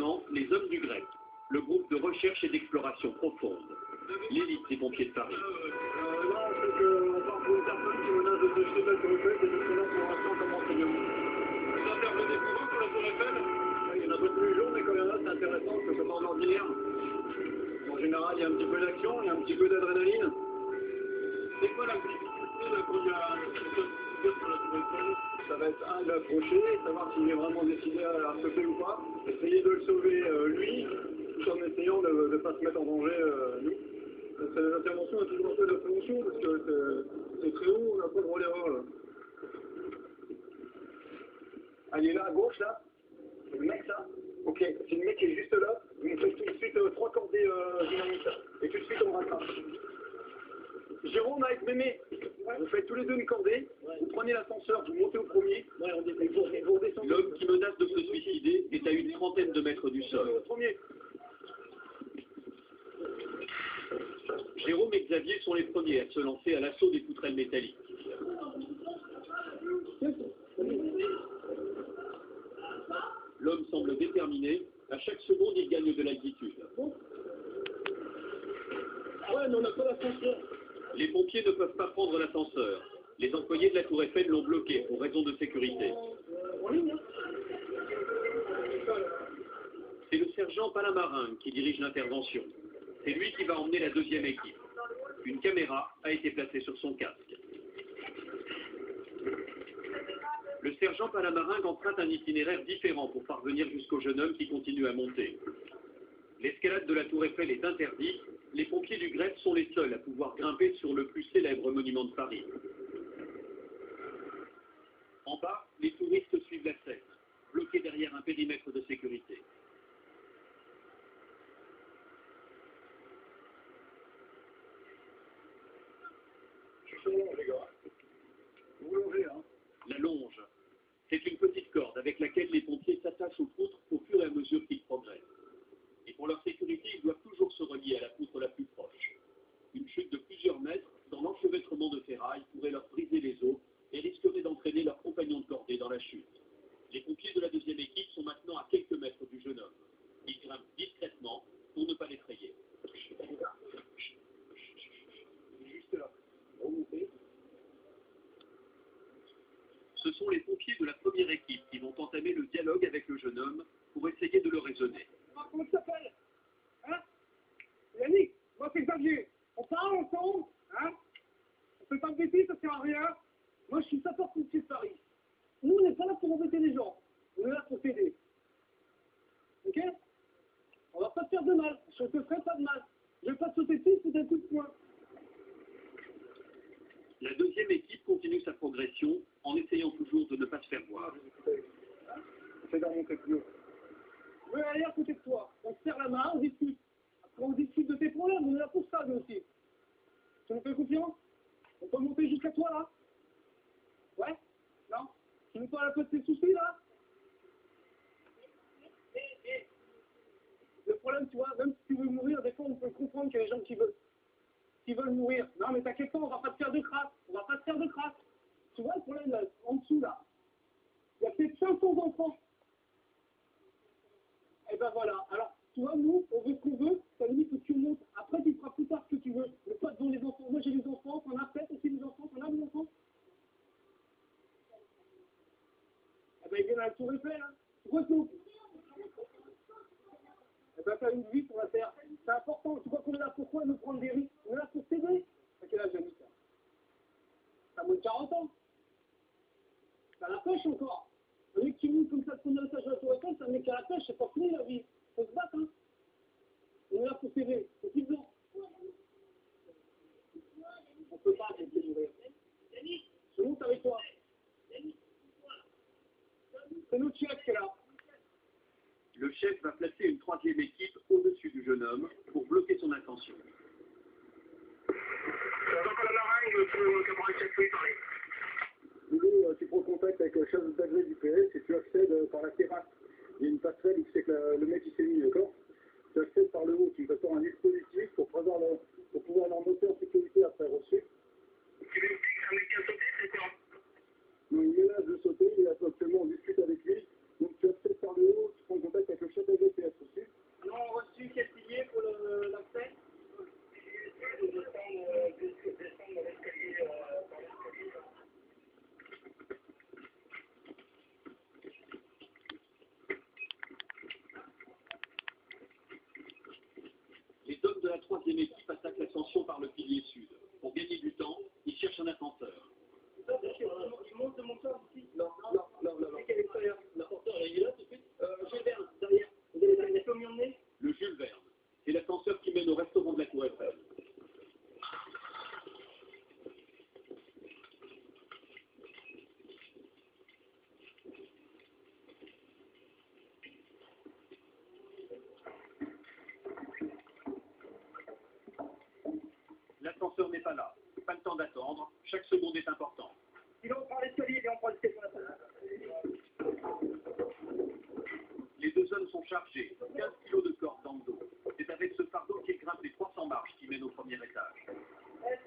maintenant les hommes du grec, le groupe de recherche et d'exploration profonde, l'élite des pompiers de Paris. Là, on sait qu'on part pour une personne qui menace de se jeter de la Tour Eiffel, et jusque là, pour l'instant, comme renseignement. Vous intervenez pour eux sur la Tour Eiffel? Il y en a pas tous les jours, mais quand il y en a, c'est intéressant, parce que c'est pas en ordinaire. En général, il y a un petit peu d'action, il y a un petit peu d'adrénaline. C'est quoi la difficulté là, quand il y a une personne qui tire sur la Tour Eiffel? Ça va être un, de l'approcher, savoir s'il est vraiment décidé à stopper ou pas, essayer de le sauver lui, tout en essayant de ne pas se mettre en danger nous. C'est l'intervention est toujours un peu de la prévention, parce que c'est très haut, on n'a pas le droit d'erreur là. Ah, il est là à gauche là? C'est le mec ça? Ok, c'est le mec qui est juste là, vous me faites tout de suite 3 cordées dynamiques, et tout de suite on rattrape. Jérôme avec Mémé, vous faites tous les deux une cordée, vous prenez l'ascenseur, vous montez au premier, et vous redescendez. L'homme qui menace de se suicider est à une trentaine de mètres du sol. Au premier. Jérôme et Xavier sont les premiers à se lancer à l'assaut des poutrelles métalliques. L'homme semble déterminé, à chaque seconde il gagne de l'altitude. Ouais, mais on n'a pas l'ascenseur. Les pompiers ne peuvent pas prendre l'ascenseur. Les employés de la Tour Eiffel l'ont bloqué pour raison de sécurité. C'est le sergent Palamarin qui dirige l'intervention. C'est lui qui va emmener la deuxième équipe. Une caméra a été placée sur son casque. Le sergent Palamarin emprunte un itinéraire différent pour parvenir jusqu'au jeune homme qui continue à monter. L'escalade de la Tour Eiffel est interdite. Les pompiers du greffe sont les seuls à pouvoir grimper sur le plus célèbre monument de Paris. En bas, les touristes suivent la scène, bloqués derrière un périmètre de sécurité. Je suis sur longe, les gars. Vous longez, hein? La longe, c'est une petite corde avec laquelle les pompiers s'attachent aux poutres au fur et à mesure qu'ils progressent. Et pour leur sécurité, ils doivent toujours se relier à la poutre la plus proche. Une chute de plusieurs mètres dans l'enchevêtrement de ferraille pourrait leur briser les os et risquerait d'entraîner leurs compagnons de cordée dans la chute. Les pompiers de la deuxième équipe sont maintenant à quelques mètres du jeune homme. Ils grimpent discrètement pour ne pas l'effrayer. Juste là. Remontez. Ce sont les pompiers de la première équipe qui vont entamer le dialogue avec le jeune homme pour essayer de le raisonner. Comment tu t'appelles? Hein? Yannick, moi c'est Xavier. On parle ensemble, hein? On fait pas de bêtises, ça sert à rien. Moi je suis sapeur-pompier de Paris. Nous on n'est pas là pour embêter les gens. On est là pour t'aider. Ok? On va pas te faire de mal. Je te ferai pas de mal. Je vais pas te sauter dessus, c'est un coup de poing. La deuxième équipe continue sa progression en essayant toujours de ne pas se faire voir. Essaye de remonter plus haut. Je vais aller à côté de toi. On se serre la main, on discute. Après on discute de tes problèmes, on est là pour ça nous aussi. Tu nous fais confiance? On peut monter jusqu'à toi là? Ouais? Non? Tu nous parles un peu de tes soucis là? Le problème, tu vois, même si tu veux mourir, des fois on peut comprendre qu'il y a des gens qui veulent mourir. Non mais t'inquiète pas, on va pas te faire de crasse. On va pas te faire de crasse. Tu vois le problème là, en dessous là? Il y a peut-être 500 enfants. Et ben voilà. Alors, tu vois, nous, on veut ce qu'on veut, ça limite que tu montes. Après, tu feras plus tard ce que tu veux. Mais pas devant les enfants. Moi, j'ai des enfants, t'en as peut-être aussi des enfants, t'en as des enfants? Eh ben, ils viennent à la Tour Eiffel, hein. Tu vois, tout. Eh ben, t'as une vie sur la terre. C'est important. Tu vois qu'on est là pourquoi nous prendre des risques? On est là pour t'aider. T'as quel âge, Yannick? T'as moins de 40 ans. T'as la pêche encore. Un mec qui monte comme ça de son étage à la Tour Eiffel, c'est un mec qui a la pêche, c'est pas fini la vie. Faut se battre, hein. On est là pour t'aider. C'est qui dedans? On peut pas arrêter de mourir. Je monte avec toi. C'est notre chef qui est là. Le chef va placer une troisième équipe au-dessus du jeune homme pour bloquer son attention. Boulot, tu prends contact avec le chef d'adresse du PS et tu accèdes par la terrasse. Il y a une passerelle où c'est que le mec il s'est mis, d'accord? Tu accèdes par le haut, tu prépares un dispositif pour pouvoir leur monter en sécurité après reçu. Tu veux un mec qui a sauté, c'est quoi? Non, il menace de sauter, et actuellement on discute avec lui. Donc tu accèdes par le haut, tu prends contact avec le chef d'adresse PS. la troisième équipe attaque l'ascension par le pilier sud. Pour gagner du temps, ils cherchent un ascenseur. Il monte de mon corps ici. Non. C'est quel extérieur? L'ascenseur, il est là tout de suite. Jules Verne, derrière. Vous avez la commis emmener? Le Jules Verne. C'est l'ascenseur qui mène au restaurant de la Tour Eiffel. L'ascenseur n'est pas là. Pas le temps d'attendre. Chaque seconde est importante. Sinon, on prend l'escalier et on prend l'escalier. Les deux hommes sont chargés. 15 kilos de cordes dans le dos. C'est avec ce fardeau qu'ils grimpent les 300 marches qui mènent au premier étage.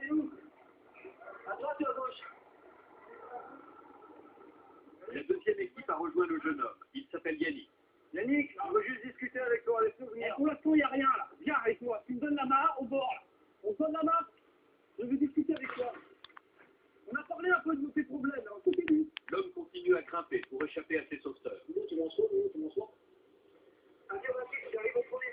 C'est où? À droite ou à gauche? La deuxième équipe a rejoint le jeune homme. Il s'appelle Yannick. Yannick, je veux juste discuter avec toi, les souvenirs. Pour l'instant, il n'y a rien là. Viens avec moi. Tu me donnes la main au bord là. On se donne la main. Je veux discuter avec toi. On a parlé un peu de tes problèmes. Alors, continue. L'homme continue à grimper pour échapper à ses sauveteurs. Tu m'en Allez, j'arrive au premier.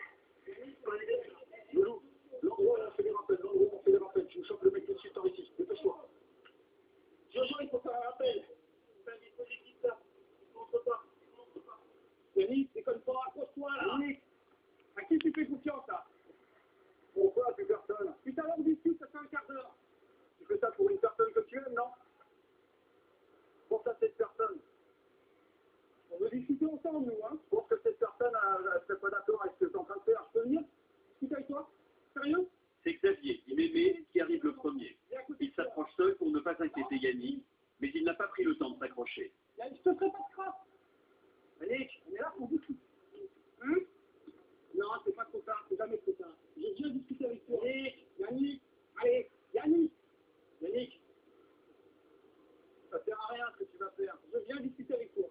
Loulou, l'endroit là, fais des rappels. L'endroit, on fait des rappels. Tu me chopes le mec tout de suite par ici. Dépêche-toi. Jojo, il faut faire un rappel. C'est un dispositif là. Montre pas. Yannick, déconne pas. Accroche-toi là. Yannick, à qui tu fais confiance là? Pourquoi plus personne? Putain, là, on discute, ça fait un quart d'heure. Tu fais ça pour une personne que tu aimes, non? Pour ça, cette personne. On veut discuter ensemble, nous, hein. Pour que cette personne ne serait pas d'accord avec ce que tu es en train de faire. Je peux venir discuter avec toi? Sérieux? C'est Xavier, Mémé, qui arrive le premier. Il s'approche seul pour ne pas inquiéter Yannick, mais il n'a pas pris le temps de s'accrocher. Je te ferai pas de crasse. Yannick, on est là pour discuter. Hein? Non, c'est pas trop tard, c'est jamais trop tard. Je viens discuter avec toi. Yannick, allez, Yannick, ça sert à rien ce que tu vas faire. Je viens discuter avec toi.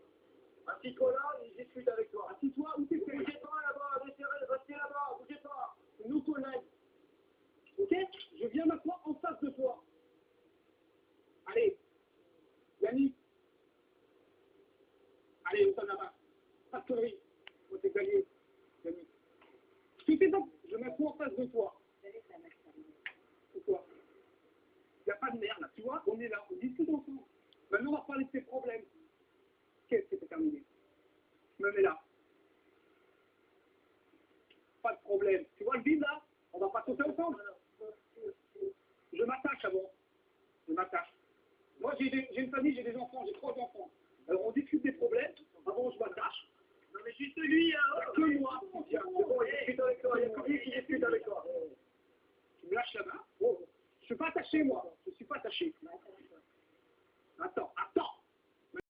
Assis-toi là et je discute avec toi. Assis-toi, où t'es? Bougez pas là-bas, restez là-bas, bougez pas. C'est nos collègues. Ok? Je viens m'asseoir en face de toi. Allez, Yannick. Allez, on sonne là-bas. Pas de conneries. Moi, c'est Xavier. Yannick. Je m'assois en face de toi. Pourquoi? Il n'y a pas de merde là, tu vois? On est là, on discute ensemble. Maintenant, on va parler de tes problèmes. Qu'est-ce que c'est terminé? Je me mets là. Pas de problème. Tu vois le vide là? On va pas sauter ensemble. Je m'attache avant. Je m'attache. Moi, j'ai une famille, j'ai des enfants, j'ai 3 enfants. Alors, on discute des problèmes. Avant, je m'attache. Non, mais juste lui, hein. Que moi. Tiens, c'est bon, il discute avec toi. Il y a que lui qui discute avec toi. Tu me lâches la main. Oh. Je suis pas attaché, moi. Je suis pas attaché. Attends.